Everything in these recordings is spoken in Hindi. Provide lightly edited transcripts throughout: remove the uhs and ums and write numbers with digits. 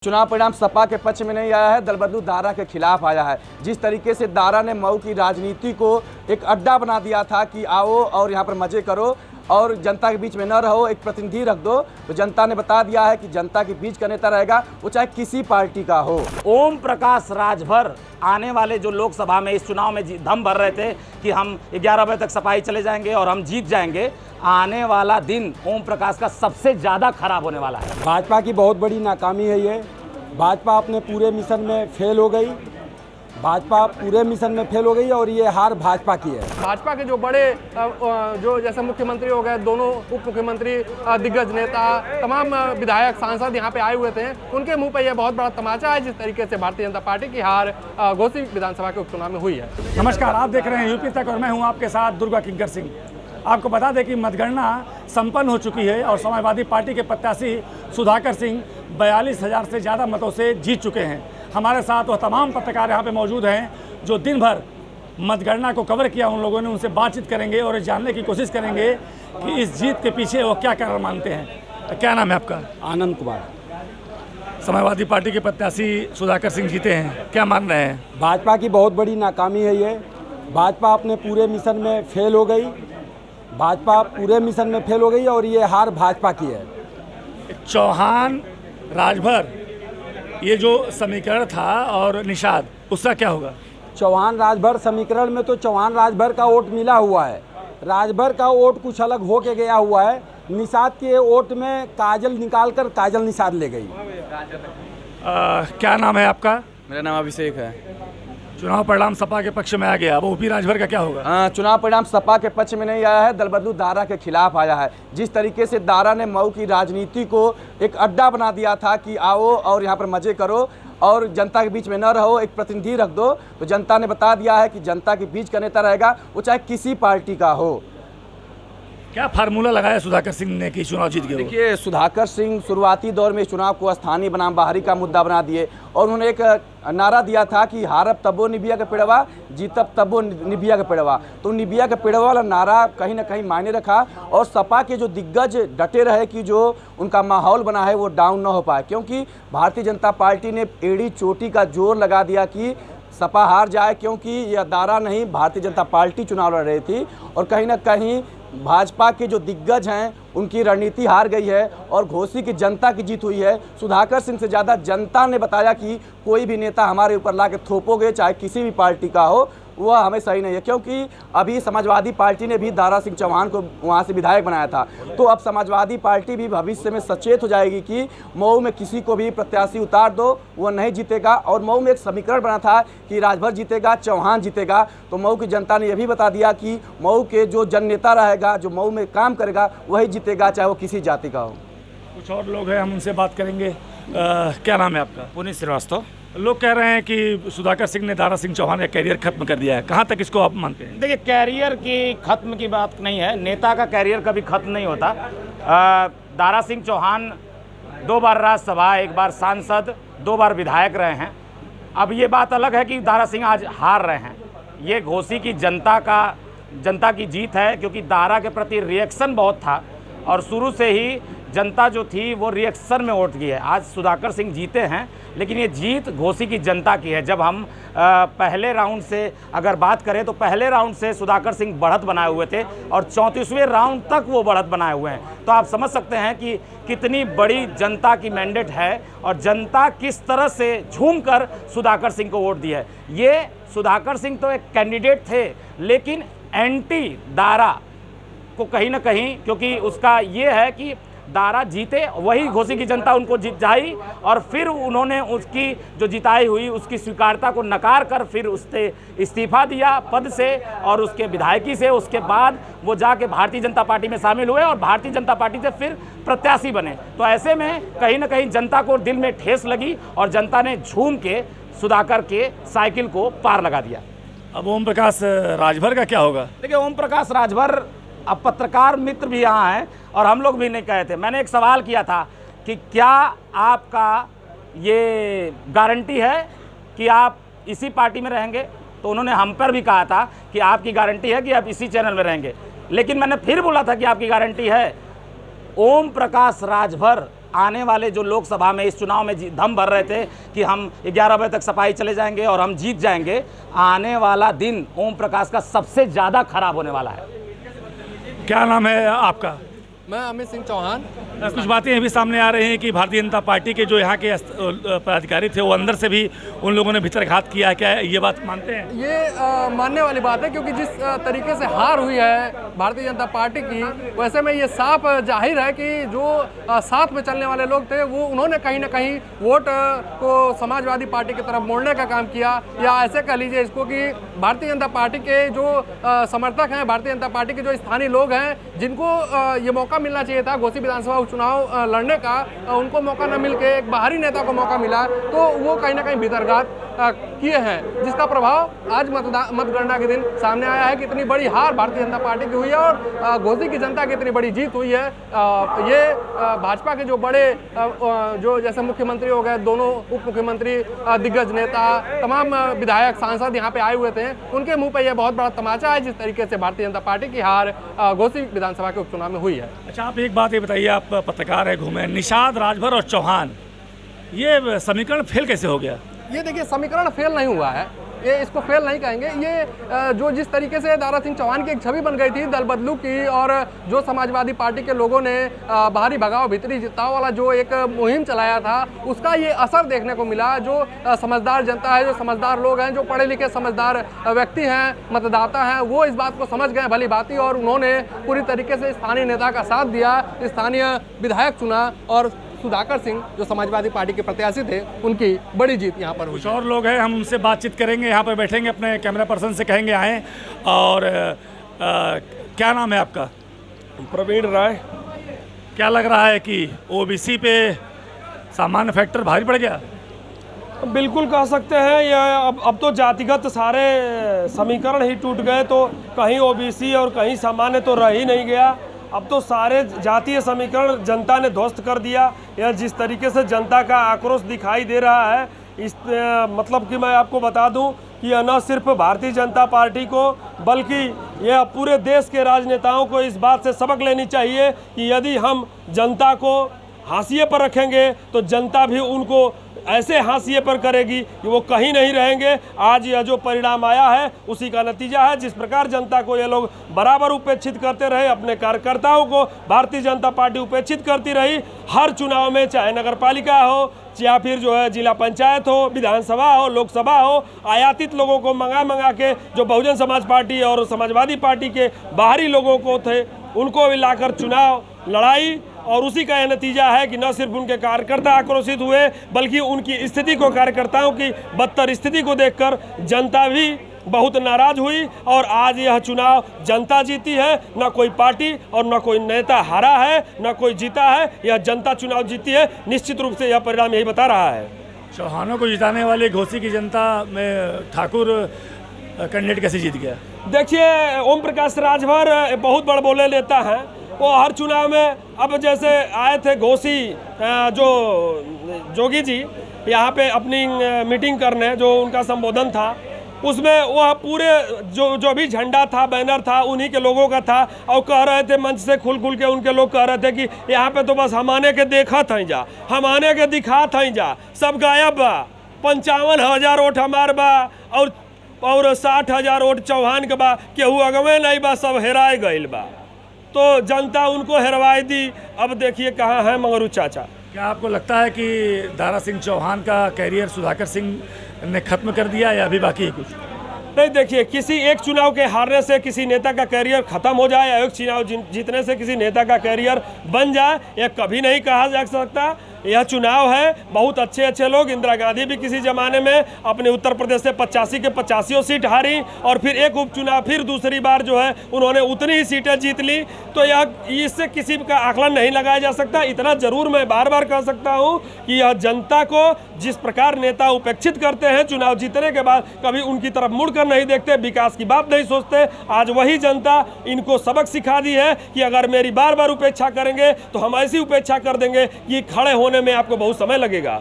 चुनाव परिणाम सपा के पक्ष में नहीं आया है, दल बदलू दारा के खिलाफ आया है। जिस तरीके से दारा ने मऊ की राजनीति को एक अड्डा बना दिया था कि आओ और यहाँ पर मजे करो और जनता के बीच में न रहो, एक प्रतिनिधि रख दो, तो जनता ने बता दिया है कि जनता के बीच का नेता रहेगा, वो चाहे किसी पार्टी का हो। ओम प्रकाश राजभर आने वाले जो लोकसभा में इस चुनाव में दम भर रहे थे कि हम 11 बजे तक सफाई चले जाएंगे और हम जीत जाएंगे। आने वाला दिन ओम प्रकाश का सबसे ज़्यादा खराब होने वाला है। भाजपा की बहुत बड़ी नाकामी है ये। भाजपा अपने पूरे मिशन में फेल हो गई। भाजपा पूरे मिशन में फेल हो गई और ये हार भाजपा की है। भाजपा के जो बड़े जो जैसे मुख्यमंत्री हो गए, दोनों उप मुख्यमंत्री, दिग्गज नेता, तमाम विधायक सांसद यहाँ पे आए हुए थे, उनके मुंह पे ये बहुत बड़ा तमाचा है जिस तरीके से भारतीय जनता पार्टी की हार घोसी विधानसभा के उपचुनाव में हुई है। नमस्कार, आप देख रहे हैं यूपी तक और मैं हूँ आपके साथ दुर्गा किंकर सिंह। आपको बता दें कि मतगणना संपन्न हो चुकी है और समाजवादी पार्टी के प्रत्याशी सुधाकर सिंह 42,000 से ज़्यादा मतों से जीत चुके हैं। हमारे साथ वह तमाम पत्रकार यहाँ पे मौजूद हैं जो दिन भर मतगणना को कवर किया। उन लोगों ने उनसे बातचीत करेंगे और जानने की कोशिश करेंगे कि इस जीत के पीछे वो क्या कारण मानते हैं। क्या नाम है आपका? आनंद कुमार। समाजवादी पार्टी के प्रत्याशी सुधाकर सिंह जीते हैं, क्या मान रहे हैं? भाजपा की बहुत बड़ी नाकामी है ये। भाजपा अपने पूरे मिशन में फेल हो गई। भाजपा पूरे मिशन में फेल हो गई और ये हार भाजपा की है। चौहान राजभर ये जो समीकरण था और निषाद, उसका क्या होगा? चौहान राजभर समीकरण में तो चौहान राजभर का वोट मिला हुआ है। राजभर का वोट कुछ अलग हो के गया हुआ है। निषाद के वोट में काजल निकालकर काजल निषाद ले गई। क्या नाम है आपका? मेरा नाम अभिषेक है। चुनाव परिणाम सपा के पक्ष में आ गया, अब ओपी राजभर का क्या होगा? चुनाव परिणाम सपा के पक्ष में नहीं आया है, दल बदलू दारा के खिलाफ आया है। जिस तरीके से दारा ने मऊ की राजनीति को एक अड्डा बना दिया था कि आओ और यहाँ पर मजे करो और जनता के बीच में न रहो, एक प्रतिनिधि रख दो, तो जनता ने बता दिया है कि जनता के बीच का नेता रहेगा, वो चाहे किसी पार्टी का हो। क्या फार्मूला लगाया सुधाकर सिंह ने कि चुनाव जीत गए? देखिए, सुधाकर सिंह शुरुआती दौर में चुनाव को स्थानीय बनाम बाहरी का मुद्दा बना दिए और उन्होंने एक नारा दिया था कि हारब तब्बो निबिया के पेड़वा, जीतब तब्बो निबिया के पेड़वा। तो निबिया के पेड़वा वाला नारा कहीं ना कहीं मायने रखा और सपा के जो दिग्गज डटे रहे कि जो उनका माहौल बना है वो डाउन ना हो पाए, क्योंकि भारतीय जनता पार्टी ने एड़ी चोटी का जोर लगा दिया कि सपा हार जाए, क्योंकि यह दारा नहीं भारतीय जनता पार्टी चुनाव लड़ रही थी और कहीं ना कहीं भाजपा के जो दिग्गज हैं उनकी रणनीति हार गई है और घोसी की जनता की जीत हुई है। सुधाकर सिंह से ज़्यादा जनता ने बताया कि कोई भी नेता हमारे ऊपर ला के थोपोगे, चाहे किसी भी पार्टी का हो, वह हमें सही नहीं है। क्योंकि अभी समाजवादी पार्टी ने भी दारा सिंह चौहान को वहाँ से विधायक बनाया था, तो अब समाजवादी पार्टी भी भविष्य में सचेत हो जाएगी कि मऊ में किसी को भी प्रत्याशी उतार दो, वह नहीं जीतेगा। और मऊ में एक समीकरण बना था कि राजभर जीतेगा, चौहान जीतेगा, तो मऊ की जनता ने यह भी बता दिया कि मऊ के जो जन नेता रहेगा, जो मऊ में काम करेगा, वही जीतेगा, चाहे वो किसी जाति का हो। कुछ और लोग हैं, हम उनसे बात करेंगे। क्या नाम है आपका? पुनीत श्रीवास्तव। लोग कह रहे हैं कि सुधाकर सिंह ने दारा सिंह चौहान का कैरियर खत्म कर दिया है, कहाँ तक इसको आप मानते हैं? देखिए, कैरियर की खत्म की बात नहीं है, नेता का कैरियर कभी खत्म नहीं होता। दारा सिंह चौहान 2 बार राज्यसभा, 1 बार सांसद, 2 बार विधायक रहे हैं। अब ये बात अलग है कि दारा सिंह आज हार रहे हैं। ये घोसी की जनता की जीत है, क्योंकि दारा के प्रति रिएक्शन बहुत था और शुरू से ही जनता जो थी वो रिएक्शन में वोट की है। आज सुधाकर सिंह जीते हैं, लेकिन ये जीत घोसी की जनता की है। जब हम पहले राउंड से अगर बात करें तो पहले राउंड से सुधाकर सिंह बढ़त बनाए हुए थे और 34वें राउंड तक वो बढ़त बनाए हुए हैं। तो आप समझ सकते हैं कि कितनी बड़ी जनता की मैंडेट है और जनता किस तरह से झूम कर सुधाकर सिंह को वोट दी है। ये सुधाकर सिंह तो एक कैंडिडेट थे, लेकिन एंटी दारा को कहीं ना कहीं, क्योंकि उसका ये है कि दारा जीते, वही घोसी की जनता उनको जिताई और फिर उन्होंने उसकी जो जिताई हुई उसकी स्वीकारता को नकार कर फिर उससे इस्तीफा दिया पद से और उसके विधायकी से। उसके बाद वो जाके भारतीय जनता पार्टी में शामिल हुए और भारतीय जनता पार्टी से फिर प्रत्याशी बने। तो ऐसे में कहीं ना कहीं जनता को दिल में ठेस लगी और जनता ने झूम के सुधाकर के साइकिल को पार लगा दिया। अब ओम प्रकाश राजभर का क्या होगा? देखिए, ओम प्रकाश राजभर, अब पत्रकार मित्र भी यहाँ हैं और हम लोग भी नहीं कहे थे। मैंने एक सवाल किया था कि क्या आपका ये गारंटी है कि आप इसी पार्टी में रहेंगे, तो उन्होंने हम पर भी कहा था कि आपकी गारंटी है कि आप इसी चैनल में रहेंगे। लेकिन मैंने फिर बोला था कि आपकी गारंटी है। ओम प्रकाश राजभर आने वाले जो लोकसभा में इस चुनाव में दम भर रहे थे कि हम 11 बजे तक सफाई चले जाएंगे और हम जीत जाएंगे, आने वाला दिन ओम प्रकाश का सबसे ज़्यादा खराब होने वाला है। क्या नाम है आपका? मैं अमित सिंह चौहान। कुछ बातें अभी सामने आ रही हैं कि भारतीय जनता पार्टी के जो यहाँ के पदाधिकारी थे वो अंदर से भी उन लोगों ने भीतरघात किया है, क्या ये बात मानते हैं? ये मानने वाली बात है, क्योंकि जिस तरीके से हार हुई है भारतीय जनता पार्टी की, वैसे में ये साफ जाहिर है कि जो साथ में चलने वाले लोग थे वो उन्होंने कहीं ना कहीं वोट को समाजवादी पार्टी की तरफ मोड़ने का काम किया, या ऐसे कह लीजिए इसको कि भारतीय जनता पार्टी के जो समर्थक हैं, भारतीय जनता पार्टी के जो स्थानीय लोग हैं, जिनको ये मौका मिलना चाहिए था घोसी विधानसभा उपचुनाव लड़ने का, उनको मौका न मिल के एक बाहरी नेता को मौका मिला, तो वो कहीं ना कहीं भीतरघात किए हैं, जिसका प्रभाव आज मतगणना के दिन सामने आया है कि इतनी बड़ी हार भारतीय जनता पार्टी की हुई है और घोसी की जनता की इतनी बड़ी जीत हुई है। ये भाजपा के जो बड़े जो जैसे मुख्यमंत्री हो गए, दोनों उप मुख्यमंत्री, दिग्गज नेता, तमाम विधायक सांसद यहाँ पे आए हुए थे, उनके मुंह पे ये बहुत बड़ा तमाचा है जिस तरीके से भारतीय जनता पार्टी की हार घोसी विधानसभा के उपचुनाव में हुई है। अच्छा, आप एक बात ये बताइए, आप पत्रकार है, घूमे, निषाद, राजभर और चौहान, ये समीकरण फेल कैसे हो गया? ये देखिए, समीकरण फेल नहीं हुआ है, ये इसको फेल नहीं कहेंगे। ये जो जिस तरीके से दारा सिंह चौहान की एक छवि बन गई थी दल बदलू की, और जो समाजवादी पार्टी के लोगों ने बाहरी भगाओ भीतरी जिताओ वाला जो एक मुहिम चलाया था, उसका ये असर देखने को मिला। जो समझदार जनता है, जो समझदार लोग हैं, जो पढ़े लिखे समझदार व्यक्ति हैं, मतदाता हैं, वो इस बात को समझ गए भली भांति, और उन्होंने पूरी तरीके से स्थानीय नेता का साथ दिया, स्थानीय विधायक चुना, और सुधाकर सिंह जो समाजवादी पार्टी के प्रत्याशी थे, उनकी बड़ी जीत यहाँ पर हुई। कुछ और लोग हैं, हम उनसे बातचीत करेंगे, यहाँ पर बैठेंगे, अपने कैमरा पर्सन से कहेंगे आएँ। और क्या नाम है आपका? प्रवीण राय। क्या लग रहा है कि ओबीसी पे सामान्य फैक्टर भारी पड़ गया? बिल्कुल कह सकते हैं, यह अब तो जातिगत सारे समीकरण ही टूट गए, तो कहीं ओबीसी और कहीं सामान्य तो रह ही नहीं गया। अब तो सारे जातीय समीकरण जनता ने ध्वस्त कर दिया। यह जिस तरीके से जनता का आक्रोश दिखाई दे रहा है, इस मतलब कि मैं आपको बता दूं कि यह न सिर्फ भारतीय जनता पार्टी को, बल्कि यह पूरे देश के राजनेताओं को इस बात से सबक लेनी चाहिए कि यदि हम जनता को हाशिए पर रखेंगे तो जनता भी उनको ऐसे हाशिए पर करेगी कि वो कहीं नहीं रहेंगे। आज यह जो परिणाम आया है उसी का नतीजा है। जिस प्रकार जनता को ये लोग बराबर उपेक्षित करते रहे, अपने कार्यकर्ताओं को भारतीय जनता पार्टी उपेक्षित करती रही हर चुनाव में, चाहे नगर पालिका हो या फिर जो है जिला पंचायत हो, विधानसभा हो, लोकसभा हो, आयातित लोगों को मंगा के जो बहुजन समाज पार्टी और समाजवादी पार्टी के बाहरी लोगों को थे उनको भी लाकर चुनाव लड़ाई, और उसी का यह नतीजा है कि न सिर्फ उनके कार्यकर्ता आक्रोशित हुए, बल्कि उनकी स्थिति को, कार्यकर्ताओं की बदतर स्थिति को देखकर जनता भी बहुत नाराज हुई। और आज यह चुनाव जनता जीती है, न कोई पार्टी और न कोई नेता हारा है, न कोई जीता है, यह जनता चुनाव जीती है। निश्चित रूप से यह परिणाम यही बता रहा है। चौहानों को जिताने वाले घोसी की जनता में ठाकुर कैंडिडेट कैसे जीत गया? देखिए, ओम प्रकाश राजभर बहुत बड़ बोले नेता हैं, वो हर चुनाव में, अब जैसे आए थे घोसी जो जोगी जी यहाँ पे अपनी मीटिंग करने, जो उनका संबोधन था उसमें वह पूरे जो भी झंडा था, बैनर था, उन्हीं के लोगों का था, और कह रहे थे मंच से खुल के उनके लोग कह रहे थे कि यहाँ पे तो बस हम आने के देखा था जा, हम आने के दिखा था जा, सब गायब बा, 55,000 वोट हमार बा और 60,000 वोट चौहान के बा, केहू अगवे नहीं बा, सब हेराए गईल बा। तो जनता उनको हेरवाई दी। अब देखिए कहाँ है मंगरू चाचा। क्या आपको लगता है कि दारा सिंह चौहान का कैरियर सुधाकर सिंह ने खत्म कर दिया या अभी बाकी है कुछ? नहीं, देखिए, किसी एक चुनाव के हारने से किसी नेता का कैरियर खत्म हो जाए या एक चुनाव जीतने से किसी नेता का कैरियर बन जाए, यह कभी नहीं कहा जा सकता। यह चुनाव है, बहुत अच्छे लोग, इंदिरा गांधी भी किसी ज़माने में अपने उत्तर प्रदेश से 85 के 85 सीट हारी, और फिर एक उपचुनाव फिर दूसरी बार जो है उन्होंने उतनी ही सीटें जीत ली। तो यह इससे किसी का आकलन नहीं लगाया जा सकता। इतना ज़रूर मैं बार बार कह सकता हूँ कि यह जनता को जिस प्रकार नेता उपेक्षित करते हैं, चुनाव जीतने के बाद कभी उनकी तरफ मुड़कर नहीं देखते, विकास की बात नहीं सोचते, आज वही जनता इनको सबक सिखा दी है कि अगर मेरी बार बार उपेक्षा करेंगे तो हम ऐसी उपेक्षा कर देंगे कि खड़े होने में आपको बहुत समय लगेगा।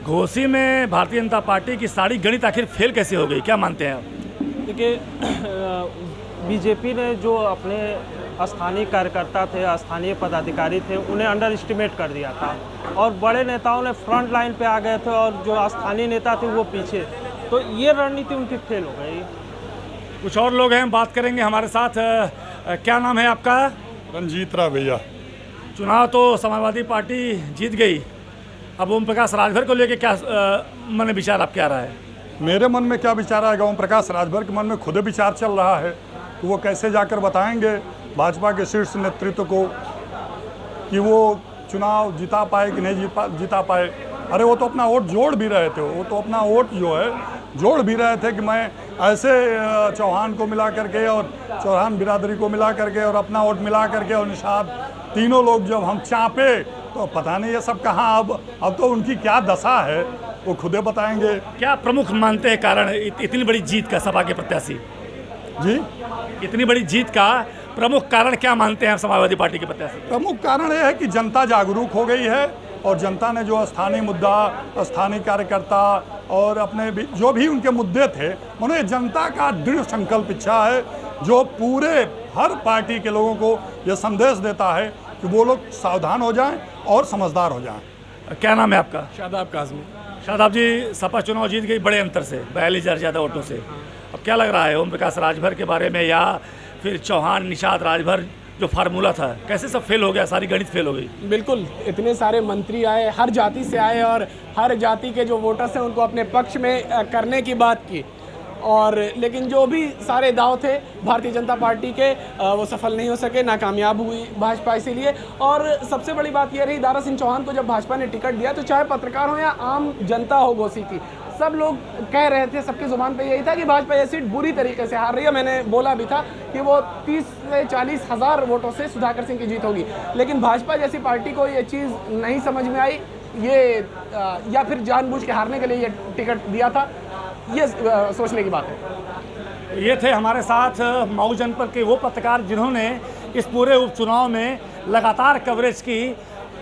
घोसी में भारतीय जनता पार्टी की सारी गणित आखिर फेल कैसे हो गई, क्या मानते हैं आप? देखिए, बीजेपी ने जो अपने स्थानीय कार्यकर्ता थे, स्थानीय पदाधिकारी थे, उन्हें अंडर एस्टिमेट कर दिया था और बड़े नेताओं ने फ्रंट लाइन पे आ गए थे और जो स्थानीय नेता थे वो पीछे। तो ये रणनीति उनकी फेल हो गई। कुछ और लोग हैं, बात करेंगे हमारे साथ। क्या नाम है आपका? रंजीत राव भैया। चुनाव तो समाजवादी पार्टी जीत गई, अब ओम प्रकाश राजभर को लेके क्या मन विचार आपके आ रहा है? मेरे मन में क्या विचार आएगा, ओम प्रकाश राजभर के मन में खुद विचार चल रहा है कि वो कैसे जाकर बताएंगे भाजपा के शीर्ष नेतृत्व को कि वो चुनाव जिता पाए कि नहीं जिता पाए। अरे वो तो अपना वोट जोड़ भी रहे थे, वो तो अपना वोट जो है जोड़ भी रहे थे कि मैं ऐसे चौहान को मिला करके और चौहान बिरादरी को मिला करके और अपना वोट मिला करके और निषाद, तीनों लोग जब हम चापे तो पता नहीं ये सब कहाँ। अब तो उनकी क्या दशा है वो खुदे बताएंगे। क्या प्रमुख मानते हैं कारण इतनी बड़ी जीत का सपा के प्रत्याशी? जी, इतनी बड़ी जीत का प्रमुख कारण क्या मानते हैं समाजवादी पार्टी के प्रत्याशी? प्रमुख कारण यह है कि जनता जागरूक हो गई है और जनता ने जो स्थानीय मुद्दा, स्थानीय कार्यकर्ता और अपने जो भी उनके मुद्दे थे, उन्हें जनता का दृढ़ संकल्प इच्छा है जो पूरे हर पार्टी के लोगों को यह संदेश देता है कि वो लोग सावधान हो जाएं और समझदार हो जाएं। क्या नाम है आपका? शादाब काज़मी। शादाब जी, सपा चुनाव जीत गई बड़े अंतर से, 42,000 ज़्यादा वोटों से। अब क्या लग रहा है ओम प्रकाश राजभर के बारे में, या फिर चौहान निषाद राजभर जो फार्मूला था कैसे सब फेल हो गया, सारी गणित फेल हो गई? बिल्कुल, इतने सारे मंत्री आए, हर जाति से आए और हर जाति के जो वोटर्स हैं उनको अपने पक्ष में करने की बात की, और लेकिन जो भी सारे दाव थे भारतीय जनता पार्टी के वो सफल नहीं हो सके, नाकामयाब हुई भाजपा। इसीलिए, और सबसे बड़ी बात यह रही, दारा सिंह चौहान को जब भाजपा ने टिकट दिया तो चाहे पत्रकार हो या आम जनता हो घोषी थी, सब लोग कह रहे थे, सबकी ज़ुबान पे यही था कि भाजपा ये सीट बुरी तरीके से हार रही है। मैंने बोला भी था कि वो 30 से 40 हज़ार वोटों से सुधाकर सिंह की जीत होगी, लेकिन भाजपा जैसी पार्टी को ये चीज़ नहीं समझ में आई, ये या फिर जानबूझ के हारने के लिए ये टिकट दिया था, ये सोचने की बात है। ये थे हमारे साथ मऊ जनपद के वो पत्रकार जिन्होंने इस पूरे उपचुनाव में लगातार कवरेज की,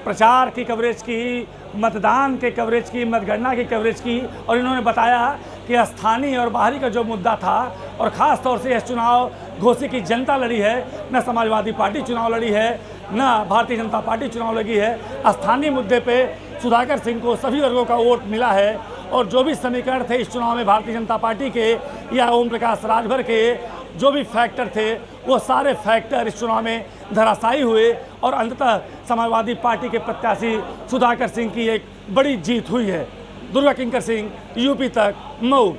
प्रचार की कवरेज की, मतदान के कवरेज की, मतगणना की कवरेज की, और इन्होंने बताया कि स्थानीय और बाहरी का जो मुद्दा था, और ख़ास तौर से यह चुनाव घोसी की जनता लड़ी है, न समाजवादी पार्टी चुनाव लड़ी है, न भारतीय जनता पार्टी चुनाव लड़ी है। स्थानीय मुद्दे पे सुधाकर सिंह को सभी वर्गों का वोट मिला है, और जो भी समीकरण थे इस चुनाव में भारतीय जनता पार्टी के या ओम प्रकाश राजभर के, जो भी फैक्टर थे वो सारे फैक्टर इस चुनाव में धराशायी हुए, और अंततः समाजवादी पार्टी के प्रत्याशी सुधाकर सिंह की एक बड़ी जीत हुई है। दुर्गा किंकर सिंह, यूपी तक, मऊ।